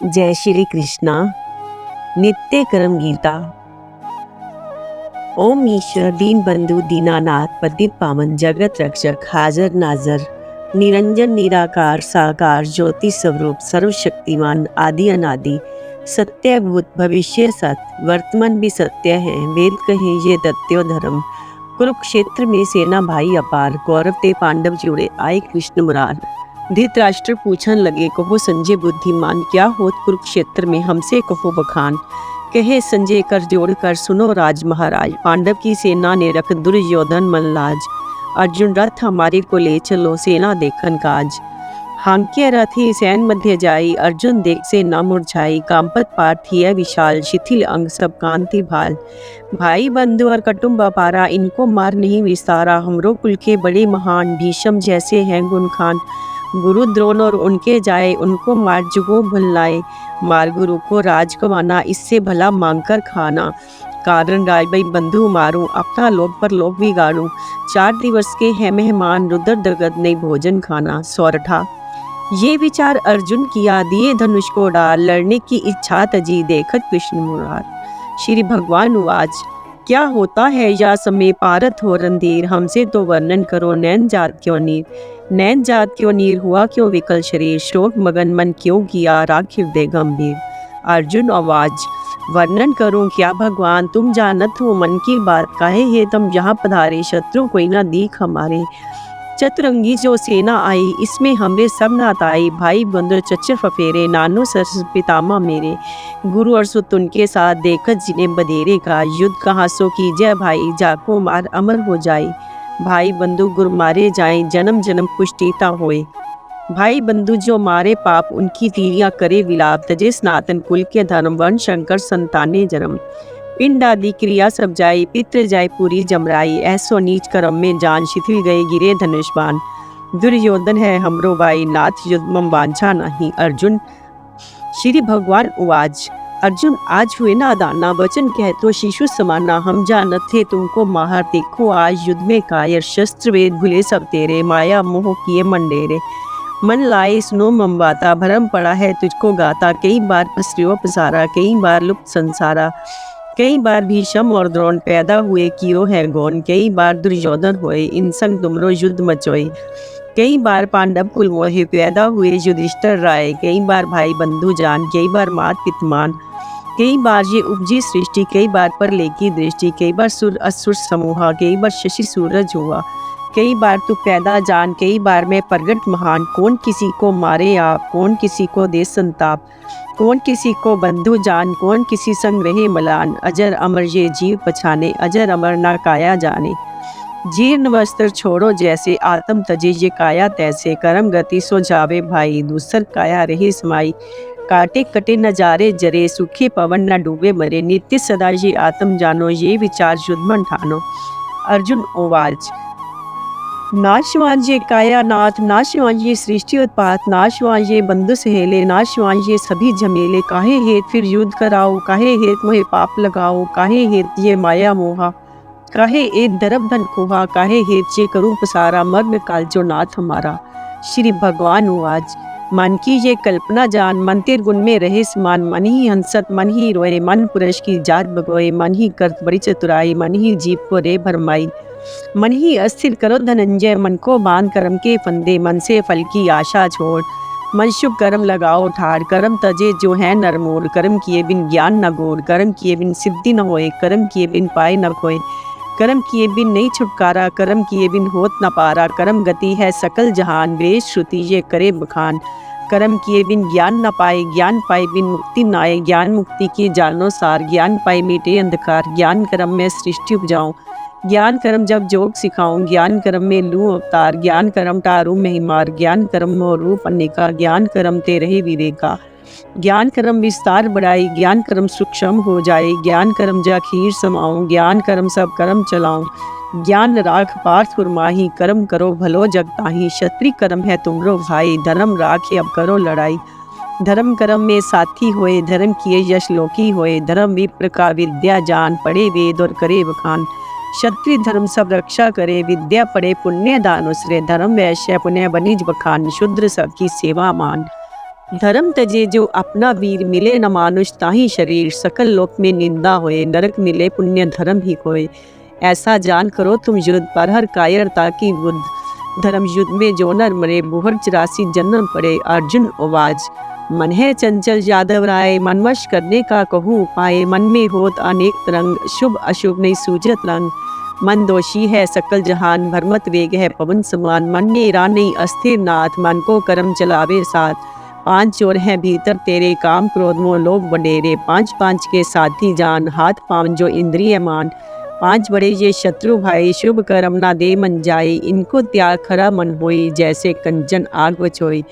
जय श्री कृष्णा। नित्य कर्म गीता। ओम ईश्वर दीन बंधु दीनानाथ पतित पावन जगत रक्षक हाजर नाजर निरंजन निराकार साकार ज्योति स्वरूप सर्वशक्तिमान आदि अनादि सत्य भूत भविष्य सत्य वर्तमान भी सत्य है। वेद कहे ये दत्यो धर्म। कुरुक्षेत्र में सेना भाई अपार कौरव ते पांडव जुड़े आए कृष्ण मुरार। धृतराष्ट्र पूछन लगे कहो संजय बुद्धिमान क्या होत कुरुक्षेत्र में हमसे कहो बखान। कहे संजय कर जोड़ कर सुनो राज महाराज पांडव की सेना ने रख दुर्योधन मल्लाज। अर्जुन रथ हमारे को ले चलो सेना देखन काज। हांक्य रथी सैन मध्य जाई अर्जुन देख से न मुरझाई। कांपत पार्थिय विशाल शिथिल अंग सब कांति भाल। भाई बंधु और कुटुंब अपारा इनको मार नहीं विस्तारा। हमरो कुल के बड़े महान भीष्म जैसे हैं गुण खान। गुरु द्रोण और उनके जाए उनको मार जुगो भुलाए। मार गुरु को राज कमाना इससे भला मांग कर खाना। कारण राज भाई बंधु मारूं अपना लोभ पर लोभ बिगाड़ूं। 4 दिवस के है मेहमान रुद्र दगद नहीं भोजन खाना। सौरठा ये विचार अर्जुन किया दिए धनुष को डाल। लड़ने की इच्छा तजी देखत कृष्ण मुरार। श्री भगवान उवाच क्या होता है या समय पारत हो रणधीर। हमसे तो वर्णन करो नैन जात क्यों नीर। नैन जात क्यों नीर हुआ क्यों विकल शरीर। शोक मगन मन क्यों किया राख हृदय गंभीर। अर्जुन आवाज वर्णन करूं क्या भगवान तुम जानत हो मन की बात। काहे है तुम यहाँ पधारे शत्रु कोई ना दीख हमारे। चतुरंगी जो सेना आई इसमें हमरे सब नात आई। भाई बंधु चच्चर फफेरे नानो सरस पितामा मेरे। गुरु और सुत उनके साथ देखत जिन्हें बधेरे का। युद्ध कहाँ सो की जय भाई जाको मार अमर हो जाए। भाई बंधु गुरु मारे जाए जन्म जन्म पुष्टिता होए। भाई बंधु जो मारे पाप उनकी तीलियां करे विलाप। तजे स्नातन कुल के धर्म वर्ण शंकर संताने जन्म। पिंड आदि क्रिया सब जाई पितृ जाय पूरी जमराई। ऐसो नीच कर्म में जान शिथिल गए गिरे धनुष्बान। दुर्योधन है हमरो भाई नाथ युद्धम वांछा नहीं। अर्जुन श्री भगवान उवाच अर्जुन आज हुए ना दाना वचन कह तो शिशु समाना। हम जानत थे तुमको माहर देखो आज युद्ध में कायर। शस्त्र वेद भूले सब तेरे माया मोह किए मंडेरे। मन लाए सुनो ममबाता भरम पड़ा है तुझको गाता। कई बार पसरियो पसारा कई बार लुप्त संसारा। कई बार भीष्म और द्रोण पैदा हुए किरो है गौन। कई बार दुर्योधन हुए इन संग तुमरो युद्ध मचोई। कई बार पांडव कुल मोहे पैदा हुए युधिष्ठिर राय। कई बार भाई बंधु जान कई बार मात पितमान। कई बार ये उपजी सृष्टि कई बार पर लेकी दृष्टि। कई बार सुर असुर समूहा कई बार शशि सूरज हुआ। कई बार तू पैदा जान कई बार मैं प्रगट महान। कौन किसी को मारे आप कौन किसी को दे संताप। कौन किसी को बंधु जान कौन किसी संग रहे मलान। अजर अमर ये जीव पछाने अजर अमर ना काया जाने। जीर्ण वस्त्र छोड़ो जैसे आत्म तजे ये काया तैसे। कर्म गति सो जावे भाई दूसर काया रही समाई। काटे कटे नजारे जरे सूखे पवन न डूबे मरे। नित्य सदा ये आत्म जानो ये विचार युद्धमन ठानो। अर्जुन ओवाच नाशवान ये कायानाथ नाशवान ये सृष्टि उत्पात। नाशवान ये बंधु सहेले नाशवान ये सभी झमेले। काहे हेत फिर युद्ध कराओ काहे हेत मोहे पाप लगाओ। काहे हेत ये माया मोहा काहे एक दरब धन खोहा। काहे हेत ये करूं पसारा मग्न काल जो नाथ हमारा। श्री भगवान उवाच मन की ये कल्पना जान मन तेर गुण में रहे समान। मन ही हंसत मन ही रोए मन पुरुष की जात बगोए। मन ही करत बड़ी चतुराई मन ही जीव को रे भरमाई। मन ही अस्थिर करो धनंजय मन को बांध कर्म के फंदे। मन से फल की आशा छोड़ मन शुभ कर्म लगाओ ठाड़। कर्म तजे जो है नरमोड़ कर्म किए बिन ज्ञान न गोड़। कर्म किए बिन सिद्धि न होए कर्म किए बिन पाए न खोए। कर्म किए बिन नहीं छुटकारा कर्म किए बिन होत न पारा। कर्म गति है सकल जहान वेद श्रुति ये करे बखान। कर्म किए बिन ज्ञान न पाए ज्ञान पाए बिन मुक्ति न आए। ज्ञान मुक्ति की जानो सार ज्ञान पाए मिटे अंधकार। ज्ञान कर्म में सृष्टि उपजाऊं ज्ञान कर्म जब जोग सिखाऊं। ज्ञान कर्म में लूं अवतार ज्ञान कर्म टारू महिमार। ज्ञान कर्म मो रूप अनेका ज्ञान कर्म ते रहे विवेका। ज्ञान कर्म विस्तार बढ़ाई ज्ञान कर्म सूक्ष्म हो जाए। ज्ञान कर्म जा खीर समाऊं ज्ञान कर्म सब कर्म चलाऊं। ज्ञान राख पार्थ फुरमाही कर्म करो भलो जगताही। क्षत्रिय कर्म है तुमरो भाई धर्म राखे अब करो लड़ाई। धर्म कर्म में साथी होए धर्म किए यश लोकी होए। धर्म विप्र का विद्या जान पढ़े वेद और करे बखान। क्षत्रिय धर्म सब रक्षा करे विद्या पढ़े पुण्य दान उसरे। धर्म वैश्य पुण्य बनिज बखान शूद्र सबकी सेवा मान। धर्म तजे जो अपना वीर, मिले न मानुष ताहि शरीर, सकल लोक में निंदा होए, नरक मिले पुण्य धर्म ही कोय। ऐसा जान करो तुम युद्ध, पर हर कायरता की बुद्ध। धर्म युद्ध में जो नर मरे, बुहर 84 जन्म पड़े। अर्जुन आवाज, मन है चंचल यादव राय, मनवश करने का कहूँ उपाय। मन में होत अनेक तरंग, शुभ अशुभ नहीं सूझत रंग। मन दोषी है सकल जहान, भरमत वेग है पवन समान। मन ने रानी अस्थिर नाथ, मन को कर्म चलावे साथ। 5 चोर हैं भीतर तेरे, काम क्रोध मोह लोभ वडेरे। 5 5 के साथी जान, हाथ पांव जो इंद्रिय मान। 5 बड़े ये शत्रु भाई, शुभ कर्म ना दे मन जाए। इनको त्याग खरा मन होई, जैसे कंचन आग बचोई।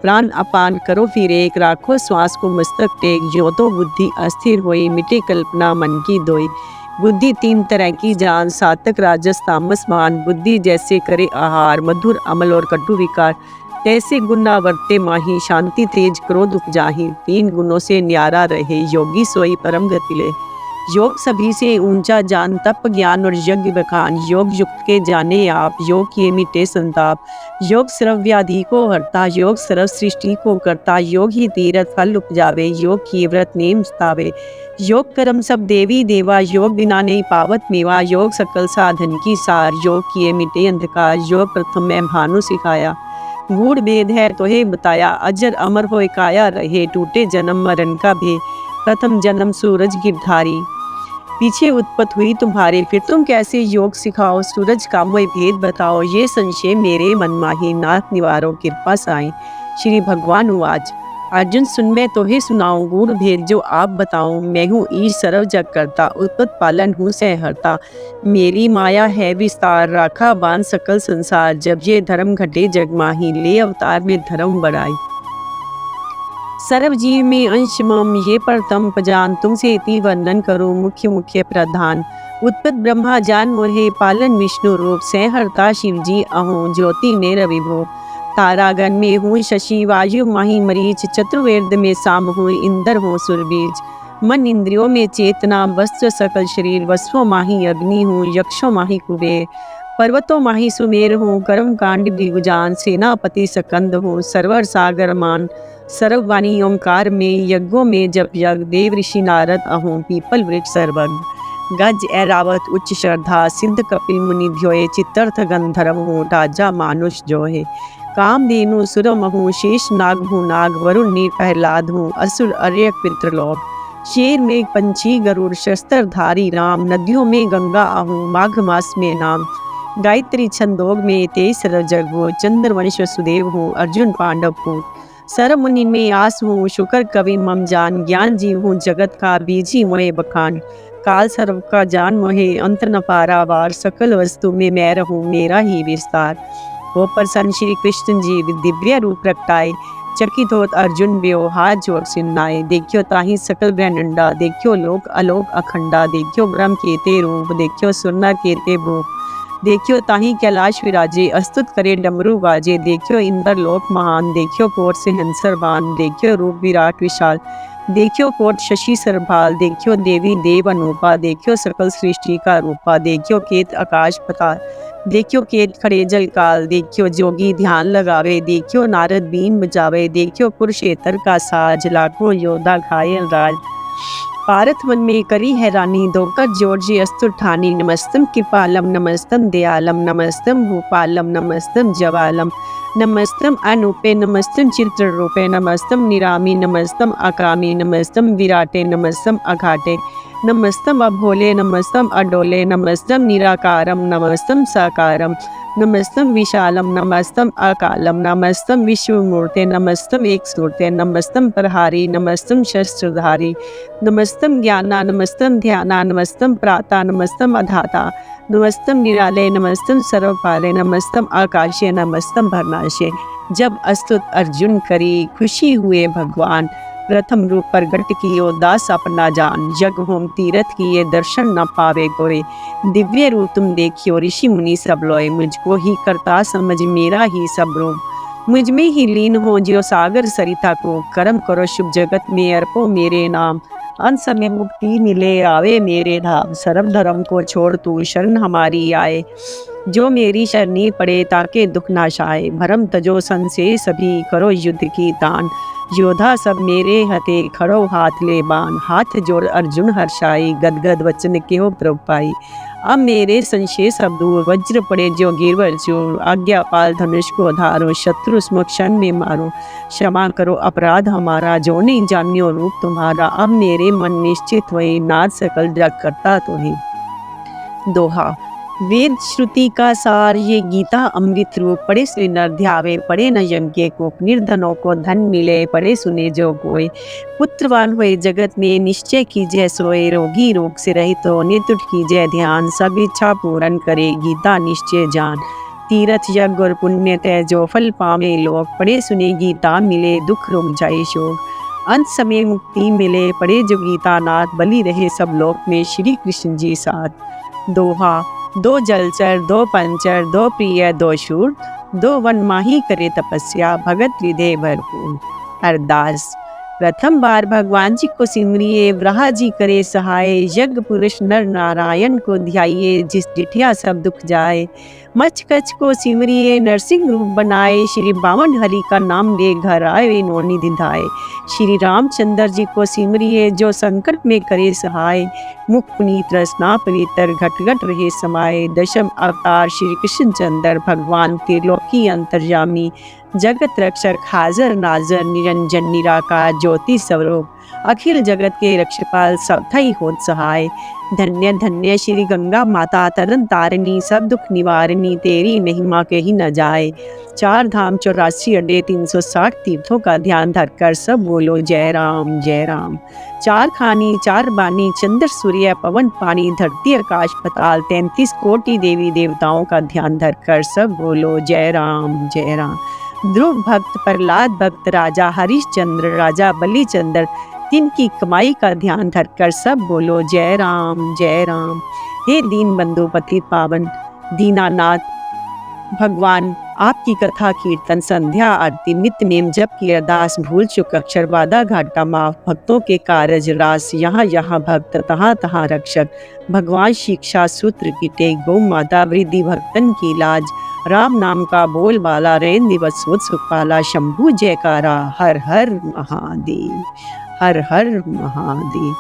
प्राण अपान करो फिर एक, राखो श्वास को मस्तक टेक। जो तो बुद्धि अस्थिर होई, मिटे कल्पना मन की दोई। बुद्धि 3 तरह की जान, सात्विक राजस तामस मान। बुद्धि जैसे करे आहार, मधुर अमल और कटु विकार। तैसे गुना वर्ते माही, शांति तेज क्रोध उपजाही। 3 गुणों से न्यारा रहे, योगी सोई परम गति ले। योग सभी से ऊंचा जान, तप ज्ञान और यज्ञ बखान। योग युक्त के जाने आप, योग किए मिटे संताप। योग सर्व व्याधि को हरता, योग सर्व सृष्टि को करता। योग ही तीरथ फल उपजावे, योग की व्रत नेम स्थावे। योग कर्म सब देवी देवा, योग बिना नहीं पावत मेवा। योग सकल साधन की सार, योग किए मिटे अंधकार। योग प्रथम मैं भानु सिखाया, गूढ़ भेद है तोहे बताया। अजर अमर होए काया रहे, टूटे जन्म मरण का भे। प्रथम जन्म सूरज गिरधारी, पीछे उत्पत्ति हुई तुम्हारे। फिर तुम कैसे योग सिखाओ, सूरज का मोय भेद बताओ। ये संशय मेरे मन माही, नाथ निवारो कृपा साई। श्री भगवान उवाच, अर्जुन सुन मैं तोहे सुनाऊं, गूढ़ भेद जो आप बताऊं। मैं हूँ ईश सर्व जग करता, उत्पत्ति पालन हूँ सहहर्ता। मेरी माया है विस्तार, राखा बांध सकल संसार। जब ये धर्म घटे जग माही, ले अवतार में धर्म बढ़ाई। सर्व जीव में अंश मम, ये परतम पजान। तुमसे इति वर्णन करूं, मुख्य मुख्य प्रधान। उत्पत ब्रह्मा जान मोहे, पालन विष्णु रूप। सहहर्ता शिव जी अहूँ, ज्योति ने रविभो। तारागण में हूँ शशि, वायु माही मरीच। चतुर्वेद में साम हूँ, इंद्र हूँ सुरबीज। मन इंद्रियों में चेतना, वस्त्र सकल शरीर। वस्वों माही अग्नि हूँ, यक्षों माही कुबेर। पर्वतों माही सुमेर हूँ, कर्म कांड दिग्जान। सेनापति सकंद हूँ, सरवर सागर मान। सर्ववाणी ओंकार में, यज्ञों में जप यज्ञ। देव ऋषि नारद अहूँ, पीपल वृक्ष सर्वज्ञ। गज ऐरावत उच्च श्रद्धा, सिद्ध कपिल मुनि ध्योए। चित्तर्थ गंधर्व हूँ, राजा मानुष जोहे। कामधेनु सुर महूँ, शेष नाग हूँ नाग। वरुण नीर प्रहलाद हूँ, असुर अर्यक पितृलोक। शेर में पंछी गरुड़, शस्त्रधारी राम। नदियों में गंगा अहूँ, माघ मास में नाम। गायत्री छंदोग में तेईस सर्व जग हूँ। चंद्रवंश सुदेव हूँ, अर्जुन पांडव हूँ। सर्व मुनि में आस हूँ, शुकर कवि मम जान। ज्ञान जीव हूँ जगत का, बीजी मोहे बखान। काल सर्व का जान मोहे, अंत न पारावार। सकल वस्तु में मैं रहूँ, मेरा ही विस्तार। वो प्रसन्न श्री कृष्ण जी दिव्य रूप प्रगटाए। चकित होत अर्जुन व्यो, हाथ जोड़ सिन्नाए। देखियो ताहि सकल ब्रह्मांडा, देखियो लोक अलोक अखंडा। देखियो ब्रह्म केते रूप, देखियो सुरनर केते भूप। देखियो ताहि कैलाश विराजे, अस्तुत करे डमरू बाजे। देखियो इंद्र लोक महान, देखियो कोट से हंसर बान। देखियो रूप विराट विशाल, देखियो कोट शशि सरभाल। देखियो देवी देव अनूपा, देखियो सकल सृष्टि का रूपा। देखियो केत आकाश पताल, देखियो केत खड़े जल काल। देखियो जोगी ध्यान लगावे, देखियो नारद बीन बजावे। देखियो कुरुक्षेत्र का साज, लाखों योद्धा घायल राज। पारथ मन में करी है रानी, दोकर जोड़जी अस्तुर ठानी। नमस्तम कृपालम नमस्तम दयालम, नमस्तम भूपालम नमस्तम जवालम। नमस्तम अनूपे नमस्तम चित्र रूपे, नमस्तम निरामी नमस्तम अकामी। नमस्तम विराटे नमस्तम अघाटे, नमस्तम अभोले नमस्तम अडोले। नमस्तम निराकारम नमस्तम साकारम, नमस्तम विशालम नमस्तम अकालम। नमस्तम विश्वमूर्ते नमस्तम एक सूर्ते। नमस्तम प्रहारी नमस्तम शस्त्रधारी। नमस्तम ज्ञाना नमस्तम ध्याना, नमस्तम प्राता नमस्तम अधाता। नमस्तम निरालय नमस्तम सर्वपाले, नमस्तम आकाशे नमस्तम भरनाशे। जब अस्तुत अर्जुन करी, खुशी हुए भगवान। प्रथम रूप प्रगट कियो, दास अपना जान। जग होम तीरथ किए, दर्शन न पावे कोई। दिव्य रूप तुम देखियो, ऋषि मुनि सब लोए। मुझको ही करता समझ, मेरा ही सब रूप। मुझ में ही लीन हो जियो सागर सरिता को। कर्म करो शुभ जगत में, अर्पो मेरे नाम। अंत समय मुक्ति मिले, आवे मेरे धाम। सर्व धर्म को छोड़ तू, शरण हमारी आए। जो मेरी शरणी पड़े, ताके दुख नाश आए। भरम तजो संशय सभी, करो युद्ध की तान। योधा सब मेरे हते खड़ो हाथ ले बान, हाथ जोड़ अर्जुन हर्षाई, गदगद वचन केहो प्रभ पाई। अब मेरे संशय सब दूर, वज्र पड़े जो गिरवर चूर, आज्ञा पाल धनुष को धारो, शत्रु स्मक्षण में मारो। क्षमा करो अपराध हमारा, जो नहीं जानियो रूप तुम्हारा। अब मेरे मन निश्चित हुए, नाथ सकल जग करता तो ही। दोहा। वेद श्रुति का सार ये गीता अमृत रूप, पढ़े सुने नर ध्यावे, पढ़े न यज्ञ को। निर्धनों को धन मिले, पढ़े सुने जो कोय। पुत्रवान हुए जगत में, निश्चय कीजिए सोए। रोगी रोग से रहित हो, नित्युट कीजिए ध्यान। सब इच्छा पूर्ण करे, गीता निश्चय जान। तीर्थ यज्ञ और पुण्य तय, जो फल पावे लोग। पढ़े सुने गीता मिले, दुख रुक जाए शोक। अंत समय मुक्ति मिले, पढ़े जो गीता नाथ। बलि रहे सब लोक में, श्री कृष्ण जी साथ। दोहा। दो जलचर दो पंचर, दो प्रिय दो शूर, दो वन माही करे तपस्या, भगत हृदय भरपूर। अरदास। प्रथम बार भगवान जी को सिमरिए, ब्रहा जी करे सहाय। यज्ञ पुरुष नर नारायण को ध्याइए, जिस डिठिया सब दुख जाए। मच कच को सिमरिए, नरसिंह रूप बनाए। श्री बामन हरि का नाम ले, घर आए नो निधि धाय। श्री रामचंद्र जी को सिमरिए, जो संकट में करे सहाय। मुख पुनीत रसना पवित्र, घट घट रहे समाये। दशम अवतार श्री कृष्ण चंद्र, भगवान त्रिलोकी अंतर्यामी। जगत रक्षक हाजर नाजर, निरंजन निराकार ज्योति स्वरूप। अखिल जगत के रक्षपाल, सब थई होत सहाय। धन्य धन्य श्री गंगा माता, तरन तारिणी, सब दुख निवारिणी। तेरी महिमा कही न जाए। 4 धाम 84 अड्डे, 360 तीर्थों का ध्यान धरकर सब बोलो जय राम जय राम। 4 खानी 4 बानी, चंद्र सूर्य पवन पानी। धरती आकाश पताल, 33 कोटि देवी देवताओं का ध्यान धरकर सब बोलो जय राम जय राम। ध्रुव भक्त प्रहलाद भक्त, राजा हरिश्चंद्र राजा बलिचंद्र, तिनकी कमाई का ध्यान धरकर सब बोलो जय राम जय राम। हे दीन बंधु पतित पावन दीनानाथ भगवान, आपकी कथा कीर्तन संध्या आरती नित्य नेम जप की अरदास, भूल चुक अक्षर बाधा घाटा माफ। भक्तों के कारज रास, यहाँ यहाँ भक्त तहाँ तहाँ रक्षक। भगवान शिक्षा सूत्र की टेक, गौ माता वृद्धि भक्तन की लाज। राम नाम का बोल बाला, रेन दिवस सुख पाला। शंभु जयकारा, हर हर महादेव, हर हर महादेव।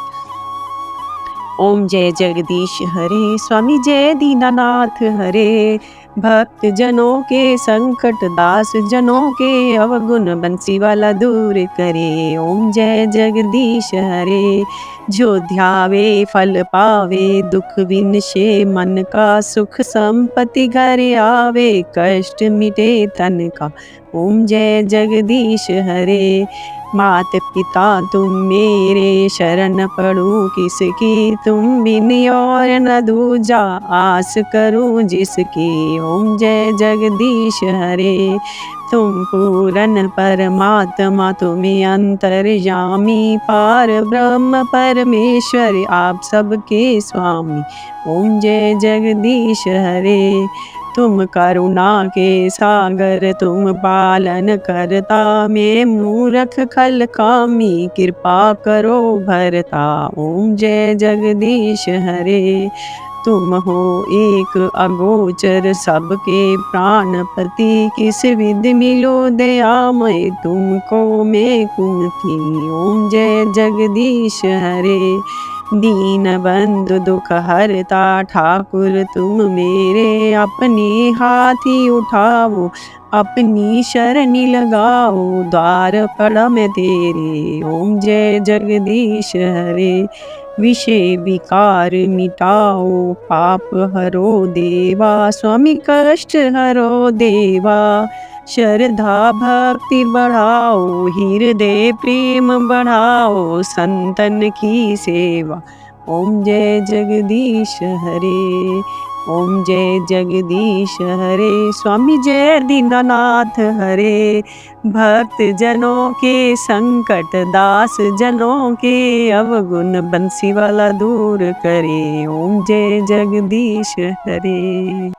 ओम जय जगदीश हरे, स्वामी जय दीनानाथ हरे। भक्त जनों के संकट, दास जनों के अवगुण, बंसी वाला दूर करे। ओम जय जगदीश हरे। जो ध्यावे फल पावे, दुख विनशे मन का। सुख संपत्ति घर आवे, कष्ट मिटे तन का। ओम जय जगदीश हरे। मात पिता तुम मेरे, शरण पड़ूं किसकी। तुम बिन और न दूजा, आस करूं जिसकी। ओम जय जगदीश हरे। तुम पूरन परमात्मा, तुम्हें अंतर्यामी। पार ब्रह्म परमेश्वर, आप सबके स्वामी। ओम जय जगदीश हरे। तुम करुणा के सागर, तुम पालन करता। मैं मूर्ख खल कामी, कृपा करो भरता। ओम जय जगदीश हरे। तुम हो एक अगोचर, सबके प्राणपति। किस विधि मिलो दयामय, तुमको मैं कुमति। ओम जय जगदीश हरे। दीन बंधु दुख हरता, ठाकुर तुम मेरे। अपने हाथी उठाओ, अपनी शरणी लगाओ। द्वार पड़ा मैं तेरे। ओम जय जगदीश हरे। विषय विकार मिटाओ, पाप हरो देवा। स्वामी कष्ट हरो देवा। श्रद्धा भक्ति बढ़ाओ, हृदय प्रेम बढ़ाओ। संतन की सेवा। ओम जय जगदीश हरे। ओम जय जगदीश हरे। स्वामी जय दीनानाथ हरे। भक्त जनों के संकट, दास जनों के अवगुण। बंसी वाला दूर करे। ओम जय जगदीश हरे।